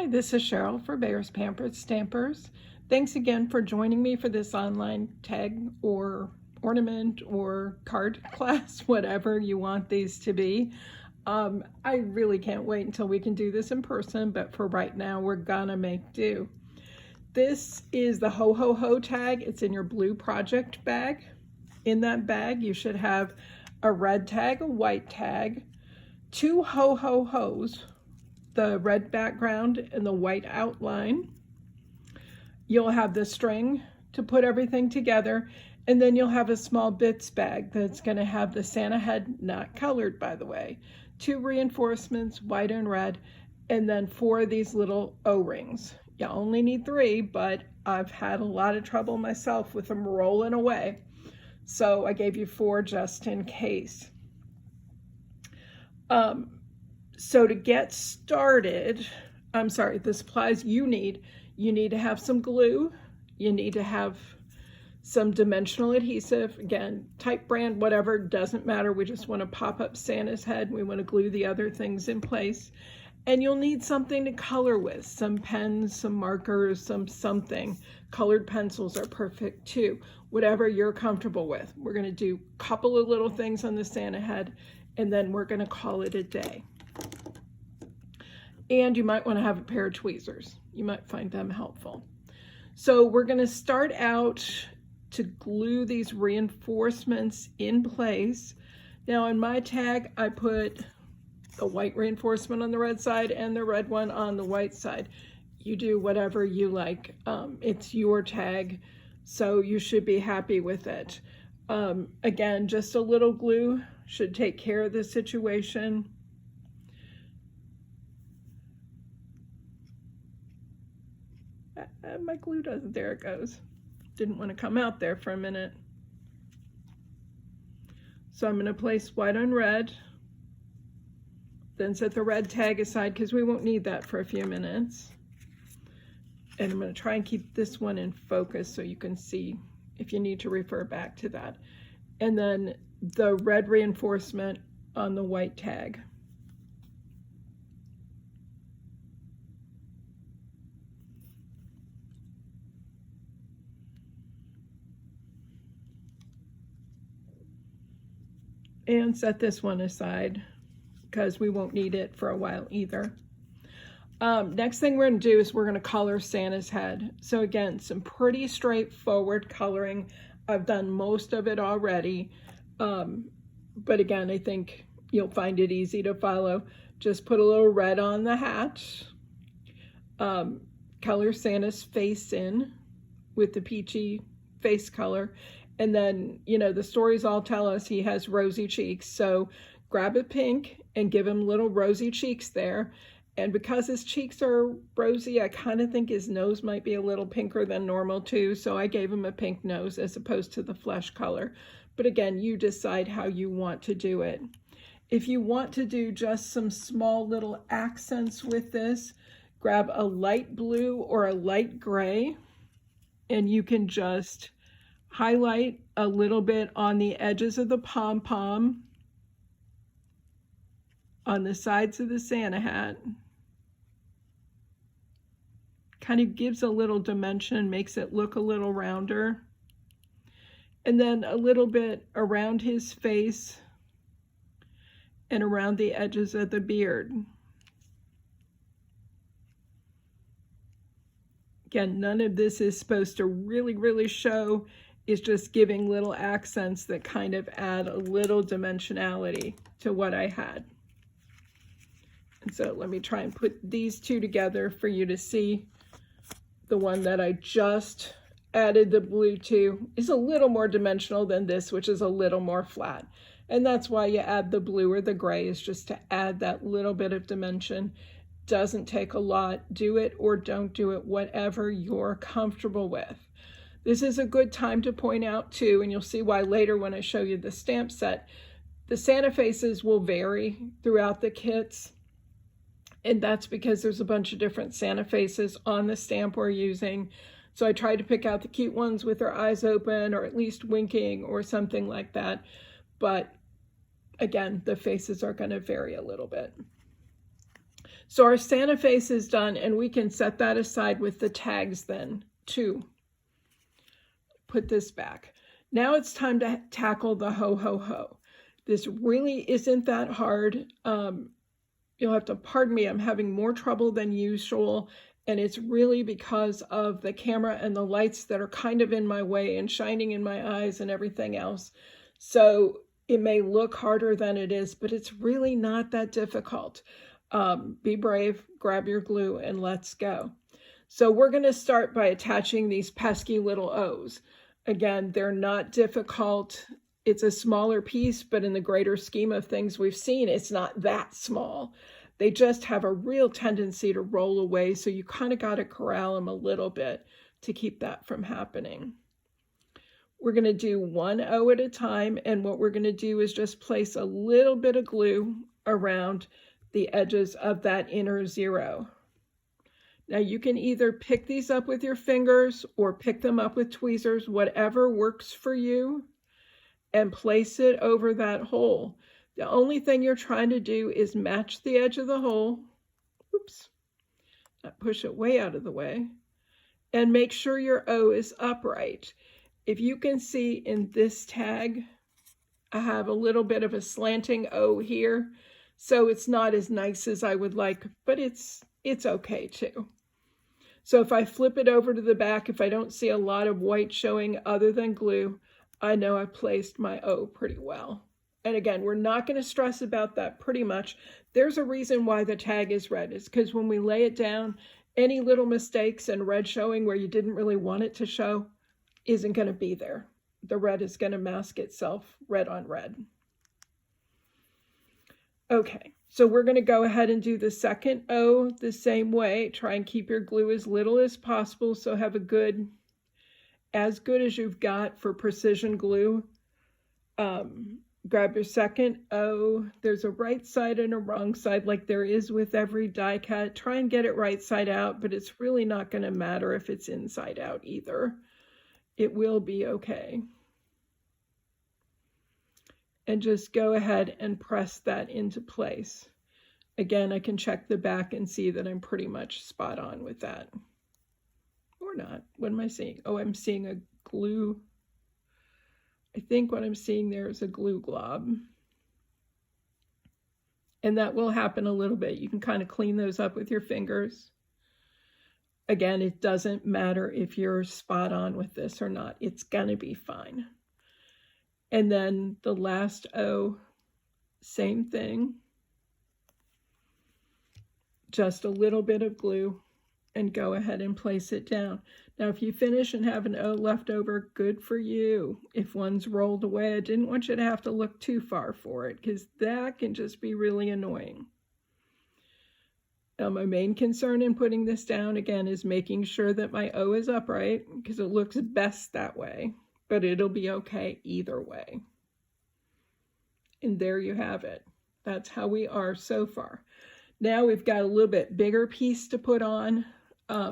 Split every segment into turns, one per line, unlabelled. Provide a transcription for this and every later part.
Hi, this is Cheryl for Bears Pampered Stampers. Thanks again for joining me for this online tag or ornament or card class, whatever you want these to be. I really can't wait until we can do this in person, but for right now, we're gonna make do. This is the Ho Ho Ho tag. It's in your blue project bag. In that bag, you should have a red tag, a white tag, 2 Ho Ho Ho's, the red background and the white outline. You'll have the string to put everything together, and then you'll have a small bits bag that's going to have the Santa head, not colored by the way, 2 reinforcements, white and red, and then 4 of these little O-rings. You only need 3, but I've had a lot of trouble myself with them rolling away, so I gave you 4 just in case. So to get started, the supplies you need to have some glue, you need to have some dimensional adhesive, again, type brand, whatever, doesn't matter. We just want to pop up Santa's head. We want to glue the other things in place. And you'll need something to color with, some pens, some markers, something. Colored pencils are perfect too, whatever you're comfortable with. We're going to do a couple of little things on the Santa head, and then we're going to call it a day. And you might want to have a pair of tweezers. You might find them helpful. So we're going to start out to glue these reinforcements in place. Now on my tag, I put the white reinforcement on the red side and the red one on the white side. You do whatever you like. It's your tag, so you should be happy with it. Again, just a little glue should take care of the situation. My glue doesn't, there it goes. Didn't want to come out there for a minute. So I'm going to place white on red, then set the red tag aside because we won't need that for a few minutes. And I'm going to try and keep this one in focus so you can see if you need to refer back to that. And then the red reinforcement on the white tag. And set this one aside because we won't need it for a while either. Next thing we're going to do is we're going to color Santa's head. So again, some pretty straightforward coloring. I've done most of it already, but again, I think you'll find it easy to follow. Just put a little red on the hat, color Santa's face in with the peachy face color. And then, you know, the stories all tell us he has rosy cheeks. So grab a pink and give him little rosy cheeks there. And because his cheeks are rosy, I kind of think his nose might be a little pinker than normal too. So I gave him a pink nose as opposed to the flesh color. But again, you decide how you want to do it. If you want to do just some small little accents with this, grab a light blue or a light gray, and you can just highlight a little bit on the edges of the pom-pom, on the sides of the Santa hat. Kind of gives a little dimension, makes it look a little rounder. And then a little bit around his face and around the edges of the beard. Again, none of this is supposed to really show. It's just giving little accents that kind of add a little dimensionality to what I had. And so let me try and put these two together for you to see. The one that I just added the blue to is a little more dimensional than this, which is a little more flat. And that's why you add the blue or the gray, is just to add that little bit of dimension. Doesn't take a lot. Do it or don't do it, whatever you're comfortable with. This is a good time to point out too, and you'll see why later when I show you the stamp set, the Santa faces will vary throughout the kits. And that's because there's a bunch of different Santa faces on the stamp we're using. So I tried to pick out the cute ones with their eyes open or at least winking or something like that. But again, the faces are going to vary a little bit. So our Santa face is done, and we can set that aside with the tags then too. Put this back. Now it's time to tackle the ho ho ho. This really isn't that hard. You'll have to pardon me, I'm having more trouble than usual, and it's really because of the camera and the lights that are kind of in my way and shining in my eyes and everything else. So it may look harder than it is, but it's really not that difficult. Be brave, grab your glue, and let's go. So we're going to start by attaching these pesky little O's. Again, they're not difficult. It's a smaller piece, but in the greater scheme of things we've seen, it's not that small. They just have a real tendency to roll away, so you kind of got to corral them a little bit to keep that from happening. We're going to do one O at a time, and what we're going to do is just place a little bit of glue around the edges of that inner zero. Now you can either pick these up with your fingers or pick them up with tweezers, whatever works for you, and place it over that hole. The only thing you're trying to do is match the edge of the hole. Oops, not push it way out of the way. And make sure your O is upright. If you can see in this tag, I have a little bit of a slanting O here, so it's not as nice as I would like, but it's okay too. So if I flip it over to the back, if I don't see a lot of white showing other than glue, I know I placed my O pretty well. And again, we're not going to stress about that pretty much. There's a reason why the tag is red. It's because when we lay it down, any little mistakes and red showing where you didn't really want it to show isn't going to be there. The red is going to mask itself red on red. Okay, so we're going to go ahead and do the second O the same way. Try and keep your glue as little as possible, so have a good, as good as you've got for precision glue. Grab your second O. There's a right side and a wrong side like there is with every die cut. Try and get it right side out, but it's really not going to matter if it's inside out either. It will be okay. And just go ahead and press that into place. Again, I can check the back and see that I'm pretty much spot on with that. Or not. What am I seeing? Oh, I'm seeing a glue. I think what I'm seeing there is a glue glob. And that will happen a little bit. You can kind of clean those up with your fingers. Again, it doesn't matter if you're spot on with this or not. It's going to be fine. And then the last O, same thing. Just a little bit of glue and go ahead and place it down. Now, if you finish and have an O left over, good for you. If one's rolled away, I didn't want you to have to look too far for it because that can just be really annoying. Now, my main concern in putting this down, again, is making sure that my O is upright because it looks best that way, but it'll be okay either way. And there you have it. That's how we are so far. Now we've got a little bit bigger piece to put on,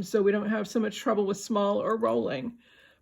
so we don't have so much trouble with small or rolling,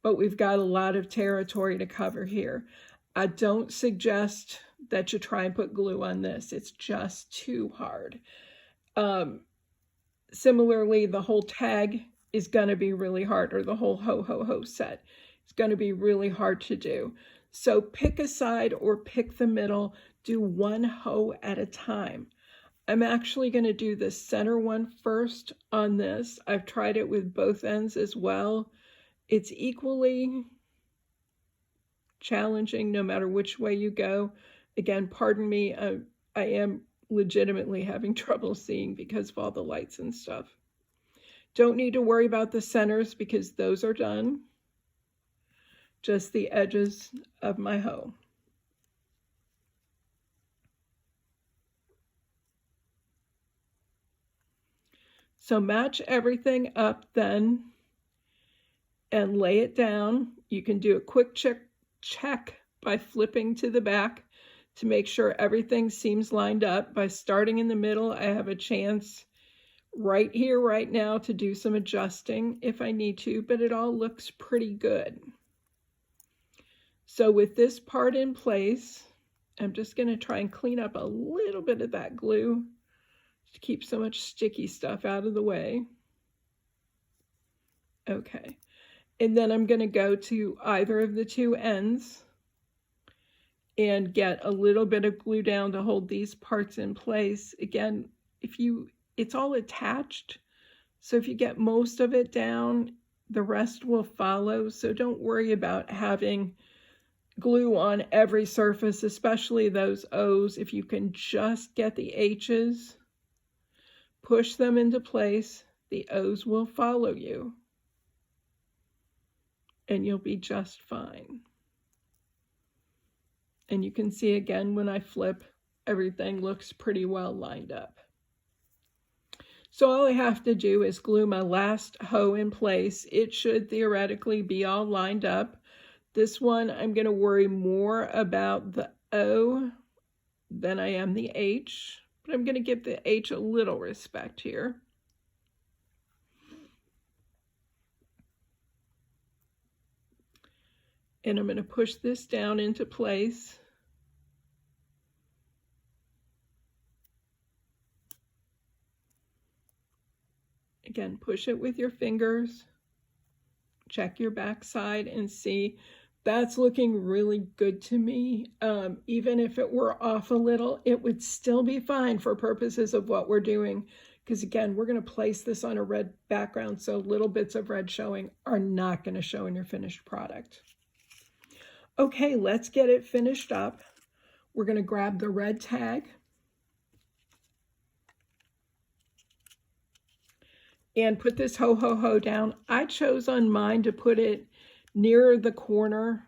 but we've got a lot of territory to cover here. I don't suggest that you try and put glue on this. It's just too hard. Similarly, the whole tag is going to be really hard, or the whole ho ho ho set is going to be really hard to do. So pick a side or pick the middle. Do one ho at a time. I'm actually going to do the center one first on this. I've tried it with both ends as well. It's equally challenging no matter which way you go. Again, pardon me, I am legitimately having trouble seeing because of all the lights and stuff. Don't need to worry about the centers because those are done. Just the edges of my hoe. So match everything up then and lay it down. You can do a quick check by flipping to the back to make sure everything seems lined up. By starting in the middle, I have a chance right here, right now, to do some adjusting if I need to, but it all looks pretty good. So with this part in place, I'm just going to try and clean up a little bit of that glue to keep so much sticky stuff out of the way. Okay, and then I'm going to go to either of the two ends and get a little bit of glue down to hold these parts in place. Again, it's all attached, so if you get most of it down, the rest will follow. So don't worry about having glue on every surface, especially those O's. If you can just get the H's, push them into place, the O's will follow you, and you'll be just fine. And you can see again when I flip, everything looks pretty well lined up. So all I have to do is glue my last hoe in place. It should theoretically be all lined up. This one, I'm going to worry more about the O than I am the H, but I'm going to give the H a little respect here. And I'm going to push this down into place. Again, push it with your fingers. Check your back side and see. That's looking really good to me. Even if it were off a little, it would still be fine for purposes of what we're doing. Because again, we're going to place this on a red background, so little bits of red showing are not going to show in your finished product. Okay, let's get it finished up. We're going to grab the red tag and put this ho ho ho down. I chose on mine to put it nearer the corner,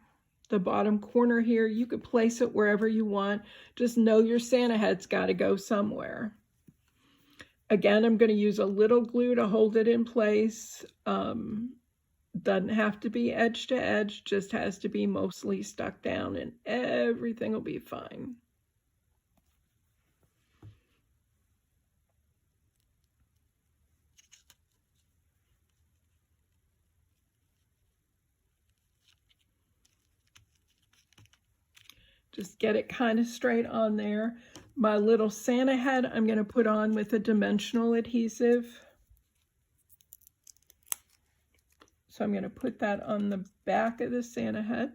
the bottom corner here. You could place it wherever you want. Just know your Santa head's got to go somewhere. Again, I'm going to use a little glue to hold it in place. Doesn't have to be edge to edge, just has to be mostly stuck down, and everything will be fine. Just get it kind of straight on there. My little Santa head I'm going to put on with a dimensional adhesive. So I'm going to put that on the back of the Santa head.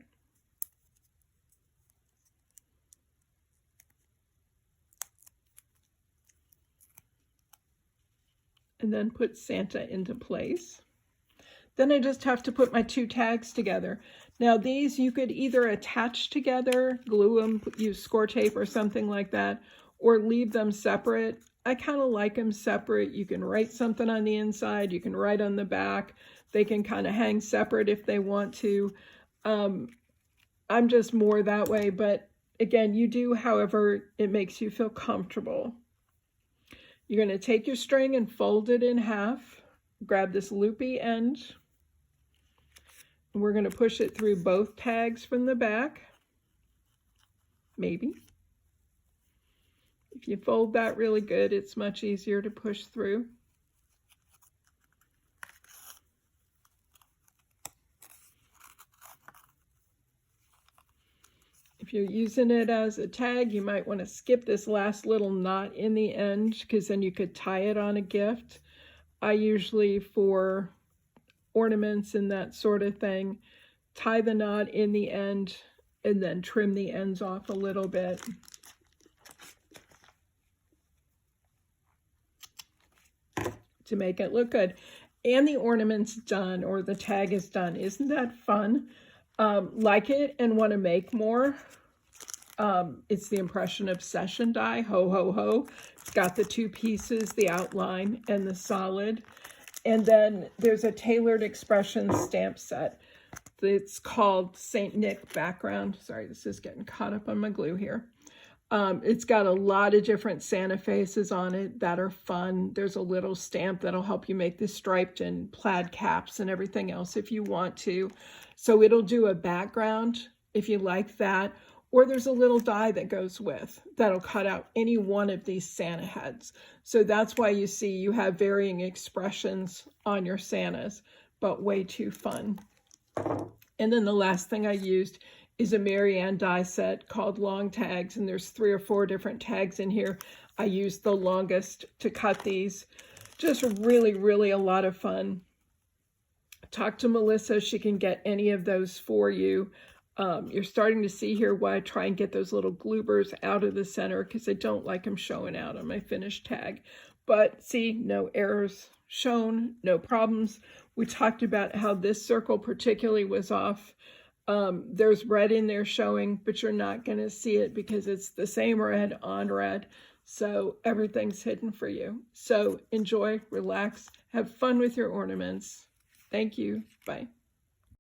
And then put Santa into place. Then I just have to put my two tags together. Now these you could either attach together, glue them, use score tape or something like that, or leave them separate. I kind of like them separate. You can write something on the inside, you can write on the back. They can kind of hang separate if they want to. I'm just more that way, but again, you do however it makes you feel comfortable. You're going to take your string and fold it in half. Grab this loopy end. And we're going to push it through both tags from the back. Maybe. If you fold that really good, it's much easier to push through. If you're using it as a tag, you might want to skip this last little knot in the end, because then you could tie it on a gift. I usually, for ornaments and that sort of thing, tie the knot in the end and then trim the ends off a little bit. To make it look good. And the ornament's done, or the tag is done. Isn't that fun? Like it and want to make more. It's the Impression Obsession die, ho ho ho. It's got the two pieces, the outline and the solid. And then there's a Tailored Expressions stamp set. It's called St. Nick background. Sorry, this is getting caught up on my glue here. It's got a lot of different Santa faces on it that are fun. There's a little stamp that'll help you make the striped and plaid caps and everything else if you want to. So it'll do a background if you like that. Or there's a little die that goes with that'll cut out any one of these Santa heads. So that's why you see you have varying expressions on your Santas, but way too fun. And then the last thing I used is a Marianne die set called Long Tags, and there's 3 or 4 different tags in here. I used the longest to cut these. Just really, really a lot of fun. Talk to Melissa. She can get any of those for you. You're starting to see here why I try and get those little gloobers out of the center, because I don't like them showing out on my finished tag. But see, no errors shown, no problems. We talked about how this circle particularly was off. There's red in there showing, but you're not going to see it because it's the same red on red. So everything's hidden for you. So enjoy, relax, have fun with your ornaments. Thank you. Bye.